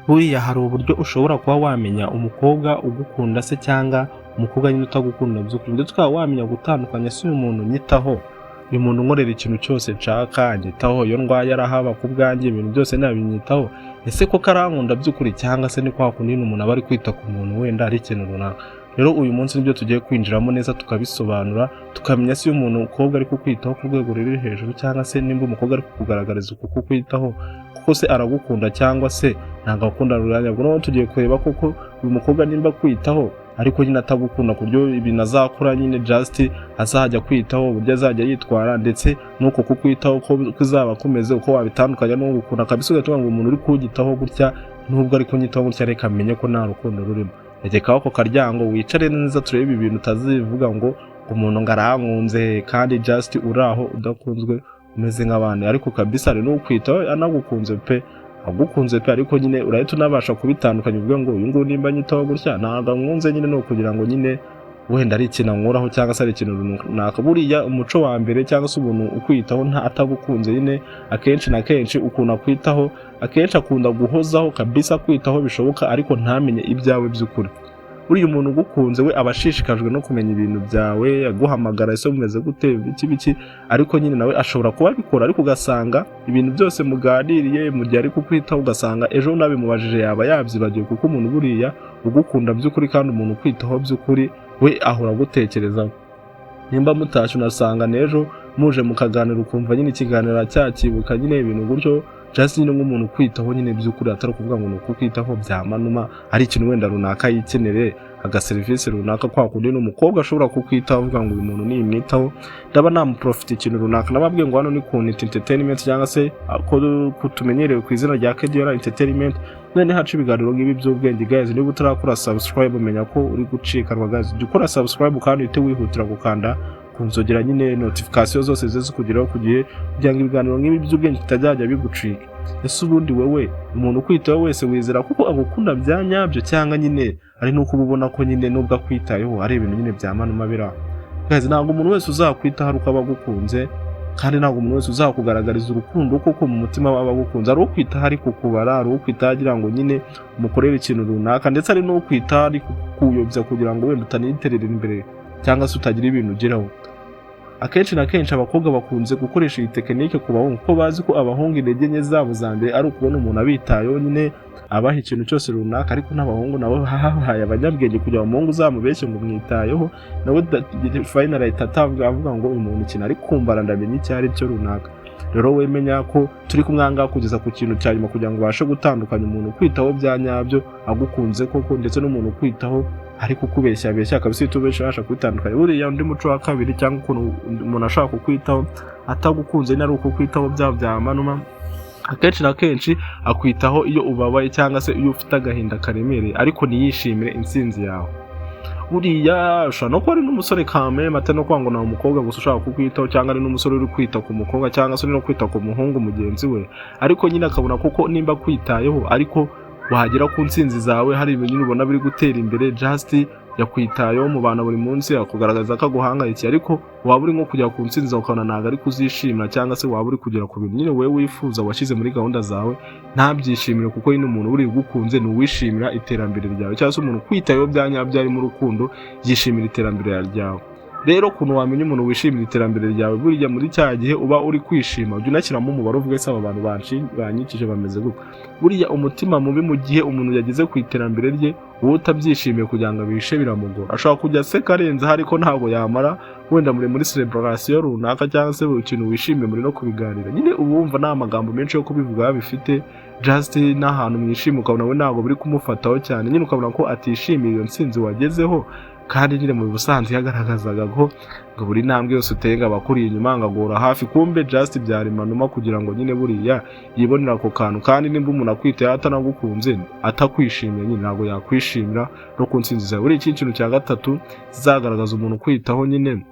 buriya hari uburyo ushobora kuba wamenya umukobwa ugukunda se cyangwa umukobwa nyine utagukunda by'ukuri, ndetse ukaba wamenya gutandukanya se uyu muntu nyitaho, uyu muntu nkorera ikintu cyose nshaka anyitaho, iyo ndwaye arahaba ku bwanjye, ibintu byose nabinyitaho, ese koko arankunda by'ukuri cyangwa se ni kwa kundi umuntu aba ari kwita ku muntu wenda ari ikintu runaka. Rero uyu munsi nibyo tugiye kwinjiramo neza tukabisobanura, tukamenya se iyo umuntu umukobwa ari kukwitaho ku rwego ruri hejuru cyangwa se nimba umukobwa ari kukugaragariza uku kukwitaho kuko se aragukunda cyangwa se ntabwo akunda ruranya. Ubwo noneho tugiye kureba koko uyu mukobwa nimba kwitaho ariko nyine atagukunda ku buryo ibintu azakora nyine just azajya kwitaho, uburyo azajya yitwara ndetse nuko kukwitaho ko kuzaba kumeze uko wabitandukanya no gukunda kabisa, ugatuma ngo umuntu uri kugitaho gutya nubwo ari kunyitaho gutya reka amenye ko nta rukundo rurimo. Egekaho ko karyango wicare neza turebe ibi bintu utazivuga ngo umuntu ngarankunze kandi just uraho udakunzwe umeze nk'abandi, ariko kabisa ari n'ukwitaho anagukunze pe, agukunze pe, ariko nyine urahita unabasha kubitandukanya uvuga ngo uyu nguyu nimba nyitaho gutya ntabwo nkunze, nyine no kugira ngo nyine wenda ari ikintu ankuraho cyangwa se ari ikintu runaka. Buriya umuco wa mbere cyangwa se umuntu ukwitaho nta atagukunze nyine akenshi na kenshi ukuntu akwitaho akenshi akunda guhozaho kabisa, kwitaho bishoboka ariko ntamenye ibyawe by'ukuri. Buriya umuntu ugukunze we abashishikajwe no kumenya ibintu byawe, aguhamagara ese mumeze gute biki, ariko nyine nawe ashobora kuba abikora ariko ugasanga ibintu byose muganiriye mu gihe ari kukwitaho ugasanga ejo nabimubajije yaba yabyibagiwe, kuko umuntu buriya ugukunda by'ukuri kandi umuntu ukwitaho by'ukuri we ahora agutekerezaho. Nimba mutashye unasanga n'ejo muje mukaganira ukumva nyine ikiganiro cyakibuka nyine ibintu gutyo, just nyine nk'umuntu ukwitaho nyine by'ukuri atari kuvuga ngo nukukwitaho byamanuma ari ikintu wenda runaka yikenere agaserivisi runaka, kwa kundi n'umukobwa ashobora kukwitaho avuga ngo uyu muntu nimwitaho ndaba namuprofita ikintu runaka. Nababwiye ngo hano ni ku entertainment cyangwa se ko tumenyerewe ku izina rya KDR Entertainment. None haca ibiganiro nk'ibi by'ubwenge guys, niba utarakora subscribe menya ko uri gucikanwa guys, jya ukora subscribe kandi uhite wihutira gukanda kunzogera nyine notification zose zize kugeraho ku gihe kugira ngo ibiganiro nk'ibi by'ubwenge bitajya bigucika. Ese ubundi wewe umuntu ukwitaho wese wizera kuko agukunda bya nyabyo cyangwa nyine ari nuko ubona ko nyine nubwo akwitayeho ari ibintu nyine byamanuma biraho guys? Ntabwo umuntu wese uzakwitaho ari uko abagukunze, kandi ntabwo umuntu wese uzakugaragariza urukundo kuko mu mutima w'abagukunze. Ari ukwitaho ari kukubara, ari ukwitaho agira ngo nyine umukorere ikintu runaka, ndetse ari n'ukwitaho ari kukuyobya kugira ngo wenda utaniterera imbere cyangwa se utagira ibintu ugeraho. Akenshi na kenshi abakobwa bakunze gukoresha iyi tekinike ku bahungu kuko bazi ko abahungu intege nke zabo za mbere ari ukubona umuntu abitayeho nyine abaha ikintu cyose runaka, ariko n'abahungu nabo hahaye abanyabwenge kugira ngo umuhungu uzamubeshye ngo mwitayeho nawe final ahita avuga ngo uyu muntu ikintu ari kumbara ndamenya icyo ari cyo runaka. Rero wemenya ko turi kumwanga kugeza ku kintu cya nyuma kugira ngo ubashe gutandukanya umuntu kwitaho bya nyabyo agukunze koko ndetse n'umuntu kwitaho ariko kubeshya kabisa itubesha kubitandukanya. Buriya undi muco wa kabiri cyangwa ukuntu umuntu ashaka kukwitaho atagukunze ari uko kwitaho bya manuma, akenshi na kenshi akwitaho iyo ubabaye cyangwa se iyo ufite agahinda karemereye ariko ntiyishimire intsinzi yawe. Buriya ushobora no kuba ari n'umusore kame mata no kwanga nawe umukobwa gusa ushaka kukwitaho, cyangwa ari n'umusore uri kwita ku mukobwa cyangwa se no kwita ku muhungu mugenzi we, ariko nyine akabona kuko nimba kwitayeho ariko wagera ku ntsinzi zawe hari ibintu ubona biri gutera imbere, just yakwitayeho mu bana buri munsi akugaragaza ko aguhangayikiye, ariko waba uri nko kujya ku ntsinzi zawe ukabona ntabwo ari kuzishimira cyangwa se waba uri kugera ku bintu nyine wowe wifuza washyize muri gahunda zawe ntabyishimire, kuko nyine umuntu uri ugukunze ni uwishimira iterambere ryawe, cyangwa se umuntu kwitayeho bya nyabyo ari mu rukundo yishimira iterambere ryawe. Rero ukuntu wamenya umuntu wishimira iterambere ryawe, buriya muri cya gihe uba uri kwishima ujya unashyiramo umubare uvuga ese aba bantu banyikije bameze gute. Buriya umutima mubi mu gihe umuntu yageze ku iterambere rye wowe utabyishimiye kugira ngo abishe biramugora, ashobora kujya aseka arenze ariko ntabwo yamara wenda muri celebration runaka cyangwa se ikintu wishimiye muri no kubiganira, nyine ubumva nta magambo menshi yo kubivuga bifite, just n'ahantu mwishima ukabona we ntabwo biri kumufataho cyane, nyine ukabona ko atishimiye iyo ntsinzi wagezeho, kandi nyine mu busanzwe yagaragazaga ko buri ntambwe yose uteye abakuriye inyuma ngagora hafi, kumbe just byari manuma kugira ngo nyine buriya yibonera ako kantu. Kandi nimba umuntu akwitaye atanagukunze atakwishimiye nyine ntabwo yakwishimira no ku ntsinzi zawe. Buri kintu cya gatatu kizagaragaza umuntu kwitaho nyine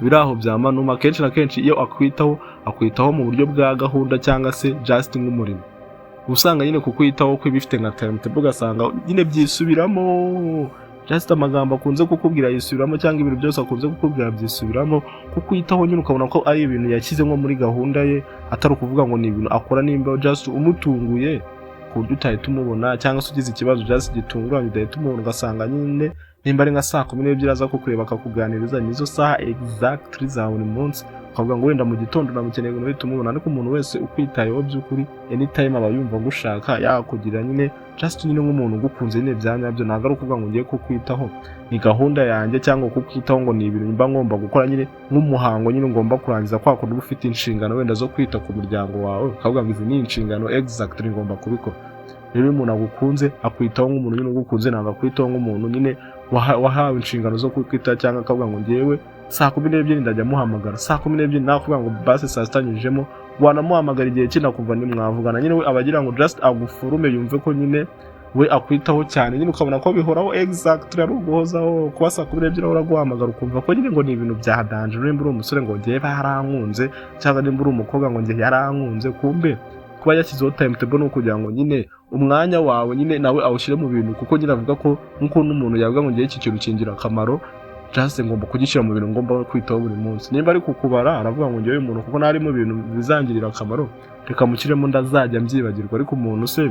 biraho bya manuma, kenshi na kenshi iyo akwitaho mu buryo bwa gahunda cyangwa se just nk'umurimo. Usanga nyine kukwitaho ko bifite nka timetable, ugasanga nyine byisubiramo, just amagambo akunze kukubwira yisubiramo cyangwa ibintu byose akunze kukubwira byisubiramo, kukwitaho nyine ukabona ko ari ibintu yashyize nko muri gahunda ye atari ukuvuga ngo ni ibintu akora nimba just umutunguye ku buryo utahita umubona, cyangwa se ugize ikibazo just gitunguranye udahita umubona, ugasanga nyine nimba ari nka saa 12 aza kukureba akakuganiriza nizo saha exactly za buri munsi, ukavuga ngo wenda mu gitondo namukeneye ngo uhite umubona. Ariko umuntu wese ukwitayeho by'ukuri anytime aba yumva gushaka yakugira nyine just nyine nk'umuntu ugukunze nyine byanyabyo, ntabwo ari ukuvuga ngo ngiye kukwitaho ni gahunda yanjye, cyangwa kukwitaho ngo ni ibintu mba ngomba gukora nyine nk'umuhango nyine ngomba kurangiza kwa kundi ufite inshingano wenda zo kwita ku muryango wawe, ukavuga ngo izi ni inshingano exactly ngomba kubikora. Rero umuntu agukunze akwitaho nk'umuntu nyine ugukunze, ntabwo akwitaho nk'umuntu nyine wahawe inshingano zo kwita, cyangwa akavuga ngo ngewe saa 12 ndajya muhamagara, saa 12 nakuvuga ngo base saa 6 nyujemo wanamuhamagara igihe kinakuva nimwavugana. Nyine we abagira ngo just agufurume yumve ko nyine we akwitaho cyane, nyine ukabona ko bihoraho exactly ari uguhozaho kuba saa 12 ahora guhamagara, ukumva ko nyine ngo ni ibintu bya danger. Nimba uri umusore ngo ngiye barankunze, cyangwa nimba uri umukobwa ngo ngiye yarankunze, kumbe kuba yashyizeho timetable no kugira ngo nyine umwanya wawe nyine nawe awushyire mu bintu, kuko nyine avuga ko nk'uko n'umuntu yavuga ngo ngiye iki kintu kingira akamaro just ngomba kugishyira mu bintu ngomba kwitaho buri munsi. Nimba ari kukubara aravuga ngo ngiye umuntu kuko nari mu bintu bizangirira akamaro reka mukiremo ndazajya mbyibagirwa. Ariko umuntu se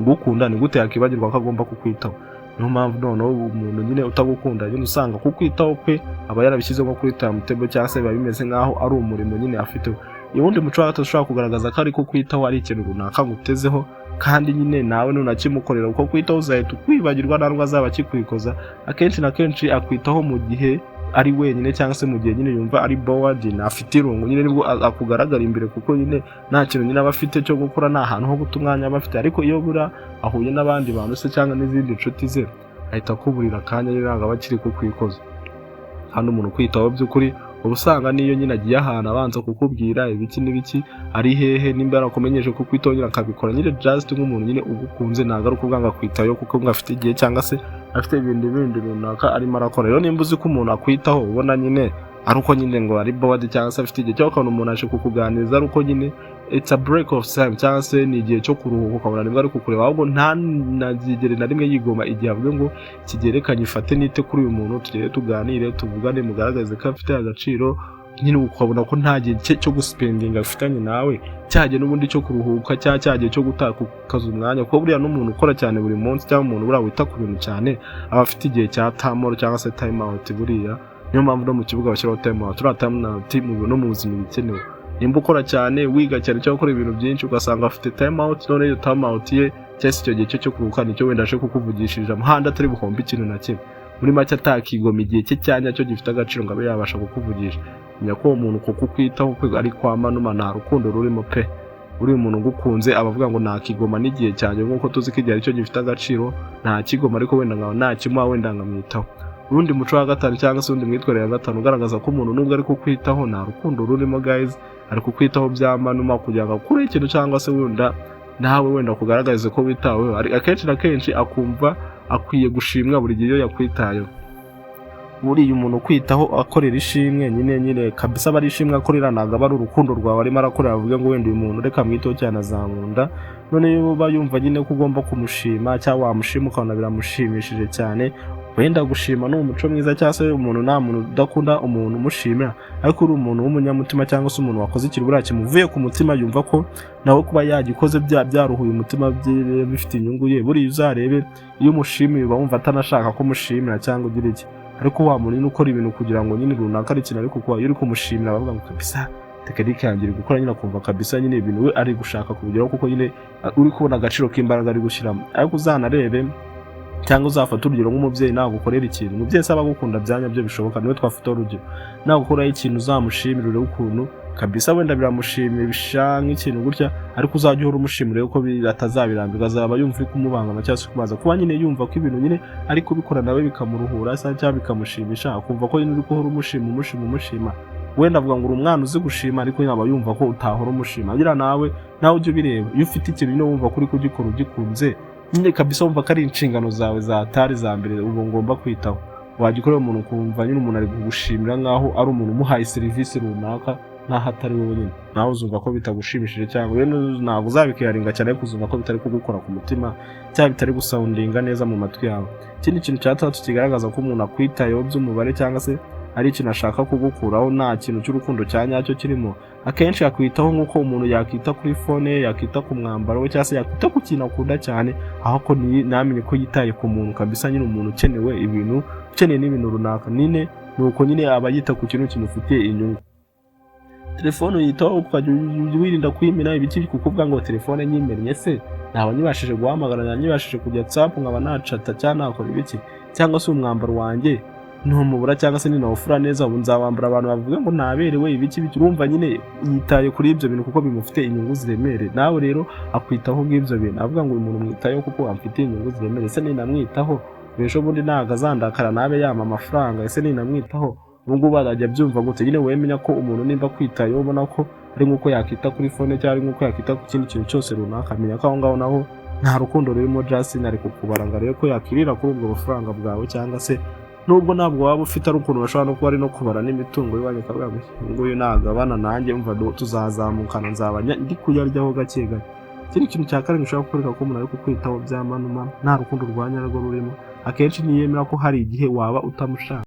ngukunda ni gute yakibagirwa ko agomba kukwitaho? Niyo mpamvu noneho umuntu nyine utagukunda nyine usanga kukwitaho kwe aba yarabishyize nko kuri timetable, cyangwa se biba bimeze nk'aho ari umurimo nyine afite. Ubundi muco wa ushobora kugaragaza ko ari kukwitaho ari ikintu runaka ngutezeho, kandi nyine nawe nunakimukorera uko kwitaho uzahita ukwibagirwa ntabwo azaba akikwikoza. Akenshi na kenshi akwitaho mu gihe ari wenyine, cyangwa se mu gihe nyine yumva ari bored afite irungu, nyine nibwo akugaragara imbere, kuko nyine nta kintu nyine aba afite cyo gukora, nta hantu ho guta umwanya aba afite. Ariko iyo bura ahuye n'abandi bantu se cyangwa n'izindi nshuti ze ahita akuburira akanya nyine ntabwo aba akiri kukwikoza. Hano umuntu kwitaho by'ukuri ubusanga niyo nyine agiye ahantu abanza kukubwira ibiki n'ibiki ari hehe, nimba yarakumenyeje kukwitaho nyine akabikora nyine just nk'umuntu nyine ugukunze, ntabwo ari ukuvuga ngo akwitaho kuko ngo afite igihe cyangwa se afite ibindi runaka arimo arakora. Rero nimba uzi ko umuntu akwitaho ubona nyine ari uko nyine ngo ari bored cyangwa se afite igihe, cyangwa ukabona umuntu aje kukuganiriza ari uko nyine it's a break of time, cyangwa se ni igihe cyo kuruhuka, ukabona nibwo ari kukureba, ahubwo nta nazigere na rimwe yigoma igihe avuga ngo kigerekanye ifate nite kuri uyu muntu tugere tuganire tuvugane mugaragaze ko afite agaciro, nyine ukabona ko nta gihe cyo guspendinga afitanye nawe, cyagiye n'ubundi cyo kuruhuka cyagiye cyo gutakaza umwanya. Kuko buriya n'umuntu ukora cyane buri munsi, cyangwa umuntu buriya wita ku bintu cyane aba afite igihe cya time cyangwa se time out. Buriya niyo mpamvu no mu kibuga bashyiraho time out, uriya time out no mu buzima bikenewe. Nimba ukora cyane wiga cyane cyangwa ukora ibintu byinshi ugasanga afite time out, none iyo time out ye cyangwa icyo gihe cyo kuruhuka nicyo wenda aje kukuvugishiriza amahanda atari buhombe ikintu na kimwe, muri make atakigoma igihe cye cyanya cyo gifite agaciro ngo abe yabasha kukuvugisha. Menya ko umuntu kuko kwitaho kwe ari kwa manuma, nta rukundo rurimo pe. Uri umuntu ugukunze abavuga ngo nakigoma n'igihe cyanjye, nk'uko tuzi ko igihe aricyo gifite agaciro nta kigoma, ariko wenda ngaho nta kimuha wenda nkamwitaho. Urundi muco wa gatanu cyangwa se undi mwitwarire ya gatanu ugaragaza ko umuntu nubwo ari kukwitaho nta rukundo rurimo guys, ari kukwitaho byamanuma kugira ngo akure ikintu, cyangwa se wenda nawe wenda kugaragarize ko witaweho. Akenshi na kenshi akumva akwiye gushimwa buri gihe iyo yakwitayeho. Buriya umuntu kwitaho akorera ishimwe nyine kabisa aba ari ishimwe akorera, ntabwo aba ari urukundo rwawe arimo arakorera avuga ngo wenda uyu muntu reka mwiteho cyane azankunda. None iyo uba yumva nyine ko ugomba kumushima cyangwa wamushima ukabona biramushimishije cyane, wenda gushima ni umuco mwiza, cyangwa se umuntu nta muntu udakunda umuntu umushimira. Ariko uri umuntu w'umunyamutima cyangwa se umuntu wakoze ikintu buriya kimuvuye ku mutima, yumva ko nawe kuba yagikoze byaruhuye umutima bye bifite inyungu ye. Buriya uzarebe iyo umushimiye uba wumva atanashaka ko umushimira cyangwa ugira iki, ariko wa muntu ukora ibintu kugira ngo nyine runaka ari ikintu ariko kuba iyo uri kumushimira bavuga ngo kabisa tekinike yangira gukora nyine akumva kabisa nyine ibintu we ari gushaka kubigeraho, kuko nyine uri kubona agaciro k'imbaraga ari gushyiramo. Ariko uzanarebe cyangwa uzafata urugero nk'umubyeyi nagukorera ikintu, umubyeyi se aba agukunda byanya byo bishoboka, niwe twafata urugero nagukoraho ikintu uzamushimira urebe ukuntu kabisa wenda biramushimisha nk'ikintu gutya, ariko uzajya uhora umushimira ko atazabirambirwa, azaba yumva uri kumubangama cyangwa se kumaza kuba nyine yumva ko ibintu nyine ari kubikora nawe bikamuruhura cyangwa bikamushimisha, akumva ko nyine uri guhora umushima. Wenda avuga ngo uri umwana uzi gushima, ariko nyine aba yumva ko utahora umushima. Agira nawe ujye ubireba, iyo ufite ikintu nyine wumva ko uri kugikora ugikunze nyine kabisa, wumva ko ari inshingano zawe zatari za mbere ubu ngomba kwitaho, wagikorera umuntu ukumva nyine umuntu ari kugushimira nk'aho ari umuntu umuhaye serivisi runaka naho atari wowe nyine, nawe uzumva ko bitagushimishije, cyangwa rero ntabwo uzabikaringa cyane, ariko uzumva ko bitari kugukora ku mutima cyangwa bitari gusoundinga neza mu matwi yawe. Ikindi kintu cya gatatu kigaragaza ko umuntu akwitayeho by'umubare cyangwa se ari ikintu ashaka kugukuraho nta kintu cy'urukundo cya nyacyo kirimo, akenshi akwitaho nk'uko umuntu yakita kuri fone ye, yakita ku mwambaro we, cyangwa se yakita ku kintu akunda cyane, aho ko namenye ko yitaye ku muntu kabisa, nyine umuntu ukeneye n'ibintu runaka, nyine nuko nyine aba yita ku kintu kimufitiye inyungu. Telefone uyitaho ukajya wirinda kuyimena, ibiki kukuvuga ngo telefone nyimennye se naba nyibashije guhamagara, nyibashije kujya WhatsApp nkaba nacata cyangwa nakora ibiki, cyangwa se umwambaro wanjye ntumubura cyangwa se ninawufura neza ubu nzawambara abantu bavuga ngo naberewe ibiki urumva nyine yitaye kuri ibyo bintu kuko bimufite inyungu ziremere. Nawe rero akwitaho bw'ibyo bintu, avuga ngo uyu muntu mwitayeho kuko amfitiye inyungu ziremere, ese ninamwitaho ejo bundi ntago azandakara nabe yama amafaranga, ese ninamwitaho ubu ngubu arajya byumva gute? Nyine wemenya ko umuntu nimba kwitayeho ubona ko ari nk'uko yakita kuri fone cyangwa ari nk'uko yakita ku kindi kintu cyose runaka, amenya ko aho ngaho naho nta rukundo rurimo, Justin ari kukubaranga rero ko yakirira kuri ubwo bufaranga bwawe, cyangwa se nubwo ntabwo waba ufite ari ukuntu bashobora no kuba ari no kubara n'imitungo iwanyu, akavuga ngo nguyu nagabana nanjye umva tuzazamukana, nzaba ndi kuyaryaho gake gake. Ikindi kintu cya karindwi ushobora kukwereka ko umuntu ari kukwitaho bya manuma, nta rukundo rwa nyarwo rurimo, akenshi niyemera ko hari igihe waba utamushaka.